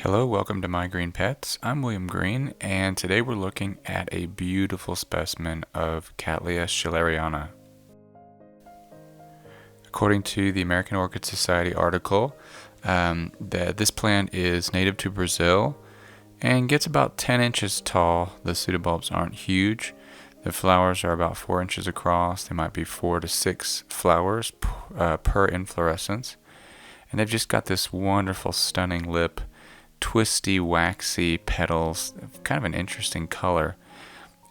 Hello, welcome to My Green Pets. I'm William Green, and today we're looking at a beautiful specimen of Cattleya schilleriana. According to the American Orchid Society article, this plant is native to Brazil and gets about 10 inches tall. The pseudobulbs aren't huge. The flowers are about 4 inches across. They might be 4 to 6 flowers per inflorescence. And they've just got this wonderful, stunning lip, twisty, waxy petals, kind of an interesting color.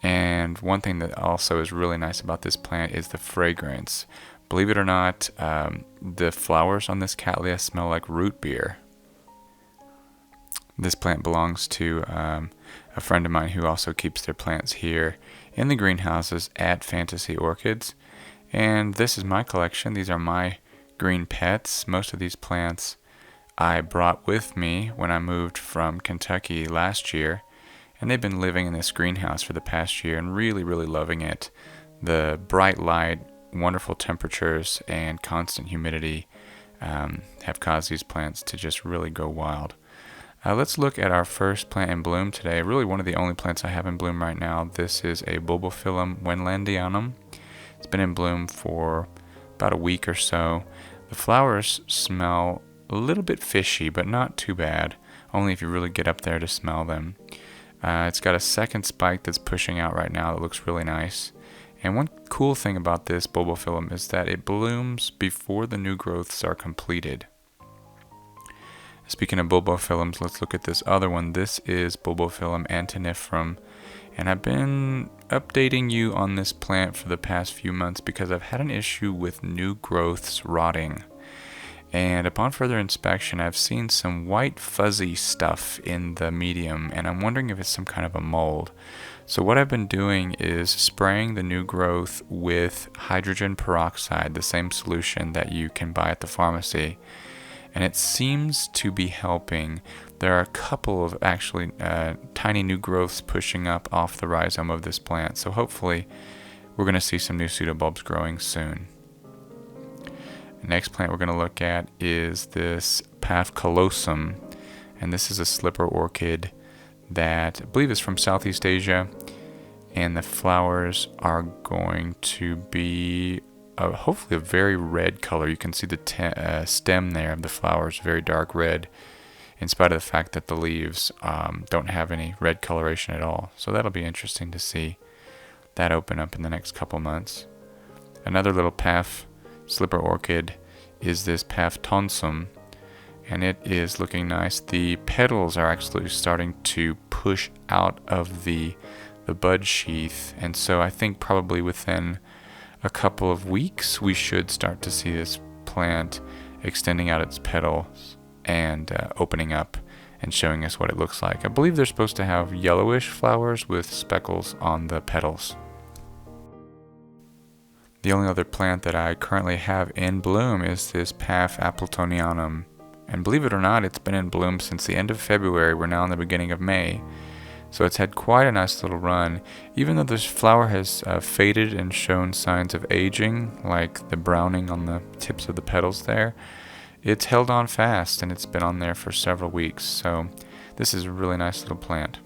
And one thing that also is really nice about this plant is the fragrance. Believe it or not, the flowers on this Cattleya smell like root beer. This plant belongs to a friend of mine who also keeps their plants here in the greenhouses at Fantasy Orchids. And this is my collection. These are my green pets. Most of these plants I brought with me when I moved from Kentucky last year, and they've been living in this greenhouse for the past year and really loving it. The bright light, wonderful temperatures, and constant humidity have caused these plants to just really go wild. Let's look at our first plant in bloom today, really one of the only plants I have in bloom right now. This is a Bulbophyllum Wendlandianum. It's been in bloom for about a week or so. The flowers smell a little bit fishy, but not too bad, only if you really get up there to smell them. It's got a second spike that's pushing out right now that looks really nice. And one cool thing about this bulbophyllum is that it blooms before the new growths are completed. Speaking of bulbophyllums, let's look at this other one. This is Bulbophyllum antinifrum, and I've been updating you on this plant for the past few months because I've had an issue with new growths rotting. And upon further inspection, I've seen some white fuzzy stuff in the medium, and I'm wondering if it's some kind of a mold. So what I've been doing is spraying the new growth with hydrogen peroxide, the same solution that you can buy at the pharmacy, and it seems to be helping. There are a couple of actually tiny new growths pushing up off the rhizome of this plant, so hopefully we're going to see some new pseudobulbs growing soon. The next plant we're going to look at is this Paphcalosum, and this is a slipper orchid that I believe is from Southeast Asia, and the flowers are going to be hopefully a very red color. You can see the stem there of the flowers, very dark red, in spite of the fact that the leaves don't have any red coloration at all. So that'll be interesting to see that open up in the next couple months. Another little slipper orchid is this Paphtonsum, and it is looking nice. The petals are actually starting to push out of the bud sheath, and so I think probably within a couple of weeks we should start to see this plant extending out its petals and opening up and showing us what it looks like. I believe they're supposed to have yellowish flowers with speckles on the petals. The only other plant that I currently have in bloom is this Paph Appletonianum. And believe it or not, it's been in bloom since the end of February. We're now in the beginning of May. So it's had quite a nice little run. Even though this flower has faded and shown signs of aging, like the browning on the tips of the petals there, it's held on fast and it's been on there for several weeks. So this is a really nice little plant.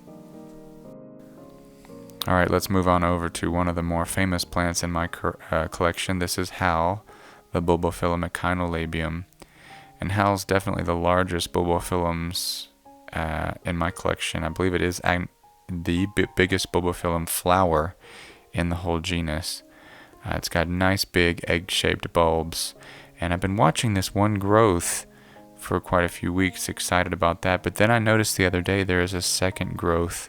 Alright, let's move on over to one of the more famous plants in my collection. This is Hal, the Bulbophyllum echinolabium. And Hal's definitely the largest bulbophyllums in my collection. I believe it is the biggest bulbophyllum flower in the whole genus. It's got nice big egg-shaped bulbs. And I've been watching this one growth for quite a few weeks, excited about that. But then I noticed the other day there is a second growth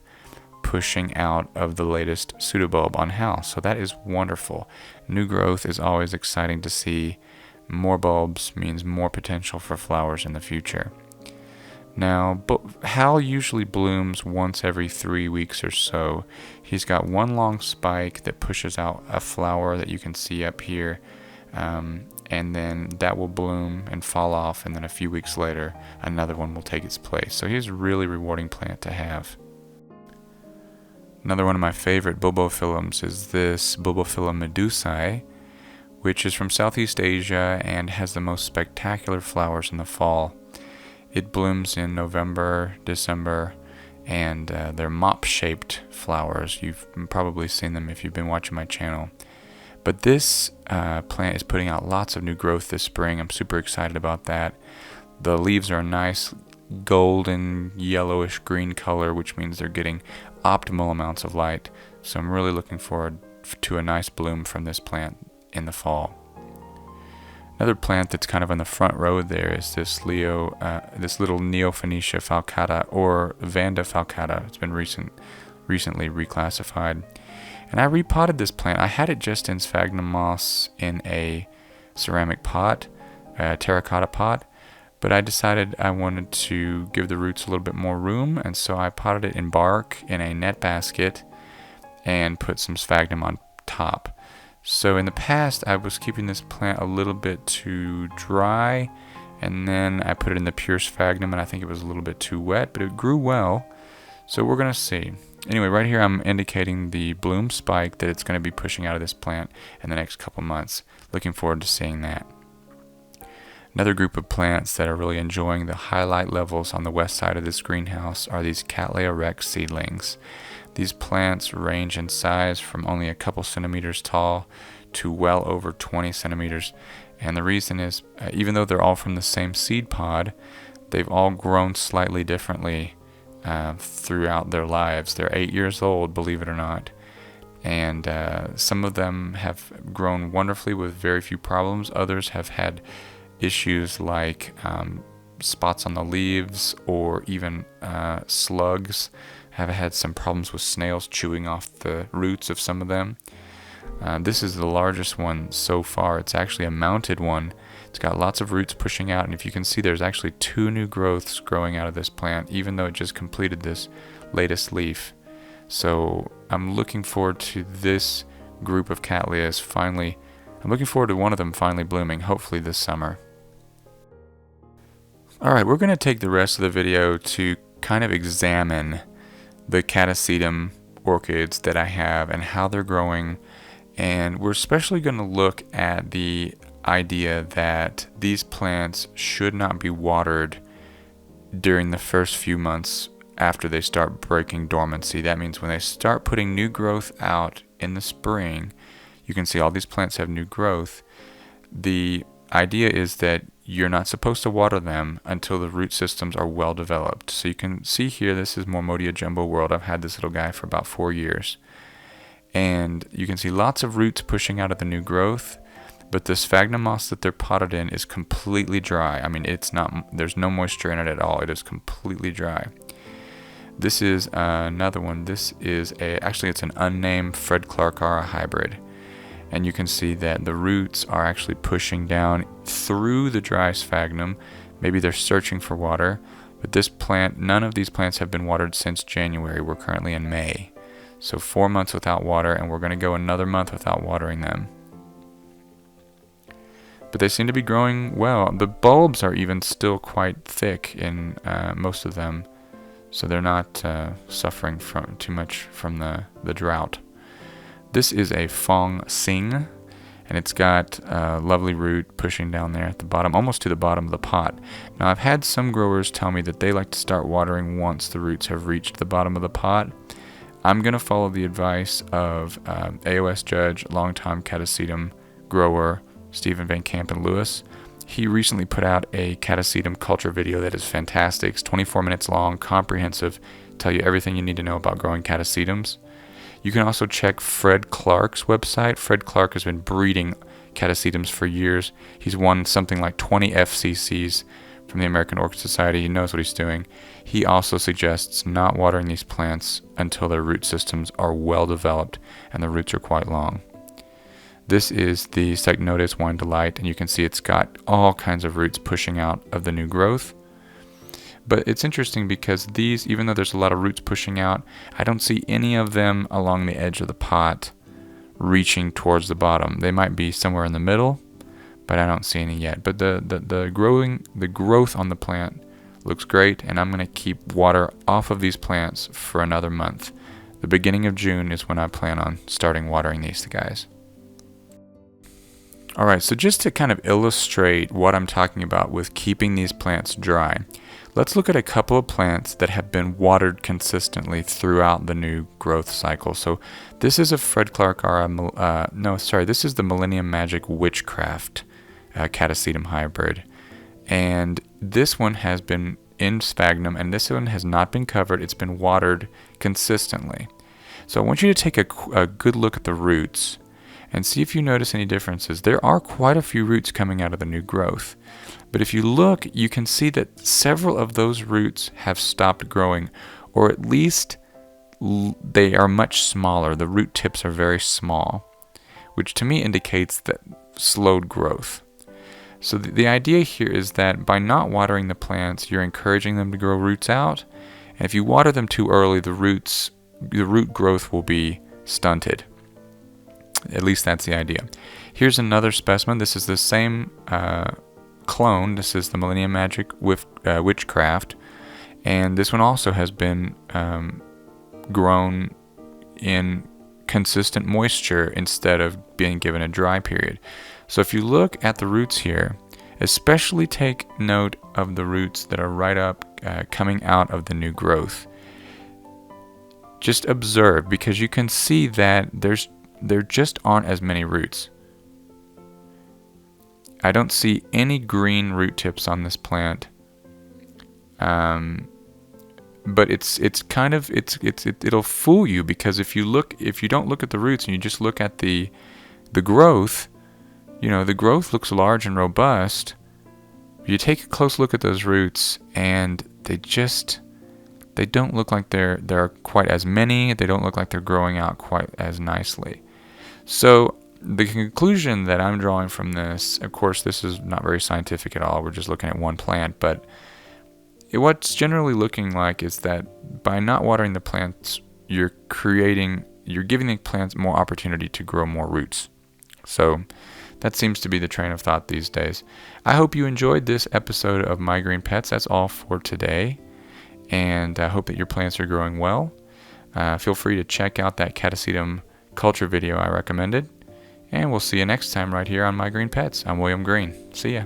pushing out of the latest pseudobulb on Hal. So that is wonderful. New growth is always exciting to see. More bulbs means more potential for flowers in the future. Now, Hal usually blooms once every 3 weeks or so. He's got one long spike that pushes out a flower that you can see up here, and then that will bloom and fall off, and then a few weeks later another one will take its place. So he's a really rewarding plant to have. Another one of my favorite bulbophyllums is this Bulbophyllum medusae, which is from Southeast Asia and has the most spectacular flowers in the fall. It blooms in November, December, and they're mop-shaped flowers. You've probably seen them if you've been watching my channel. But this plant is putting out lots of new growth this spring. I'm super excited about that. The leaves are a nice golden yellowish green color, which means they're getting optimal amounts of light. So I'm really looking forward to a nice bloom from this plant in the fall. Another plant that's kind of on the front row there is this little Neophonetia falcata, or Vanda falcata. It's been recently reclassified. And I repotted this plant. I had it just in sphagnum moss in a ceramic pot, a terracotta pot, but I decided I wanted to give the roots a little bit more room, and so I potted it in bark in a net basket and put some sphagnum on top. So in the past, I was keeping this plant a little bit too dry, and then I put it in the pure sphagnum, and I think it was a little bit too wet, but it grew well. So we're going to see. Anyway, right here I'm indicating the bloom spike that it's going to be pushing out of this plant in the next couple months. Looking forward to seeing that. Another group of plants that are really enjoying the highlight levels on the west side of this greenhouse are these Cattleya rex seedlings. These plants range in size from only a couple centimeters tall to well over 20 centimeters. And the reason is, even though they're all from the same seed pod, they've all grown slightly differently throughout their lives. They're 8 years old, believe it or not. And some of them have grown wonderfully with very few problems. Others have had issues like spots on the leaves, or even slugs. Have had some problems with snails chewing off the roots of some of them. This is the largest one so far. It's actually a mounted one. It's got lots of roots pushing out, and if you can see, there's actually 2 new growths growing out of this plant, even though it just completed this latest leaf. So I'm looking forward to this group of Cattleyas finally. I'm looking forward to one of them finally blooming, hopefully this summer. Alright, we're going to take the rest of the video to kind of examine the Catasetum orchids that I have and how they're growing. And we're especially going to look at the idea that these plants should not be watered during the first few months after they start breaking dormancy. That means when they start putting new growth out in the spring, you can see all these plants have new growth. The idea is that you're not supposed to water them until the root systems are well developed. So you can see here, this is Mormodia jumbo world. I've had this little guy for about 4 years. And you can see lots of roots pushing out of the new growth, but the sphagnum moss that they're potted in is completely dry. I mean, there's no moisture in it at all. It is completely dry. This is another one. This is actually it's an unnamed Fred Clarkara hybrid. And you can see that the roots are actually pushing down through the dry sphagnum. Maybe they're searching for water, but this plant, none of these plants have been watered since January. We're currently in May. So 4 months without water, and we're going to go another month without watering them. But they seem to be growing well. The bulbs are even still quite thick in most of them, so they're not suffering from too much from the drought. This is a Fong Sing, and it's got a lovely root pushing down there at the bottom, almost to the bottom of the pot. Now, I've had some growers tell me that they like to start watering once the roots have reached the bottom of the pot. I'm going to follow the advice of AOS Judge, longtime Catasetum grower, Stephen Van Campen-Lewis. He recently put out a Catasetum culture video that is fantastic. It's 24 minutes long, comprehensive, tell you everything you need to know about growing Catasetums. You can also check Fred Clark's website. Fred Clark has been breeding Catasetums for years. He's won something like 20 FCCs from the American Orchid Society. He knows what he's doing. He also suggests not watering these plants until their root systems are well developed and the roots are quite long. This is the Cycnodes Wine Delight, and you can see it's got all kinds of roots pushing out of the new growth. But it's interesting because these, even though there's a lot of roots pushing out, I don't see any of them along the edge of the pot reaching towards the bottom. They might be somewhere in the middle, but I don't see any yet. But the growth on the plant looks great, and I'm going to keep water off of these plants for another month. The beginning of June is when I plan on starting watering these guys. Alright, so just to kind of illustrate what I'm talking about with keeping these plants dry, Let's look at a couple of plants that have been watered consistently throughout the new growth cycle. So this is a Fred Clark this is the Millennium Magic Witchcraft Catasetum hybrid. And this one has been in sphagnum, and this one has not been covered. It's been watered consistently. So I want you to take a good look at the roots and see if you notice any differences. There are quite a few roots coming out of the new growth. But if you look, you can see that several of those roots have stopped growing, or at least they are much smaller. The root tips are very small, which to me indicates that slowed growth. So the idea here is that by not watering the plants, you're encouraging them to grow roots out. And if you water them too early, the root growth will be stunted. At least that's the idea. Here's another specimen. This is the same clone. This is the Millennium Magic Witchcraft, and this one also has been grown in consistent moisture instead of being given a dry period. So if you look at the roots here, especially take note of the roots that are right up coming out of the new growth. Just observe, because you can see that there just aren't as many roots. I don't see any green root tips on this plant, but it'll fool you, because if you don't look at the roots and you just look at the growth, the growth looks large and robust. You take a close look at those roots, and they don't look like there are quite as many. They don't look like they're growing out quite as nicely. So the conclusion that I'm drawing from this, of course, this is not very scientific at all. We're just looking at one plant, but what's generally looking like is that by not watering the plants, you're giving the plants more opportunity to grow more roots. So that seems to be the train of thought these days. I hope you enjoyed this episode of My Green Pets. That's all for today, and I hope that your plants are growing well. Feel free to check out that Catasetum culture video I recommended. And we'll see you next time right here on My Green Pets. I'm William Green. See ya.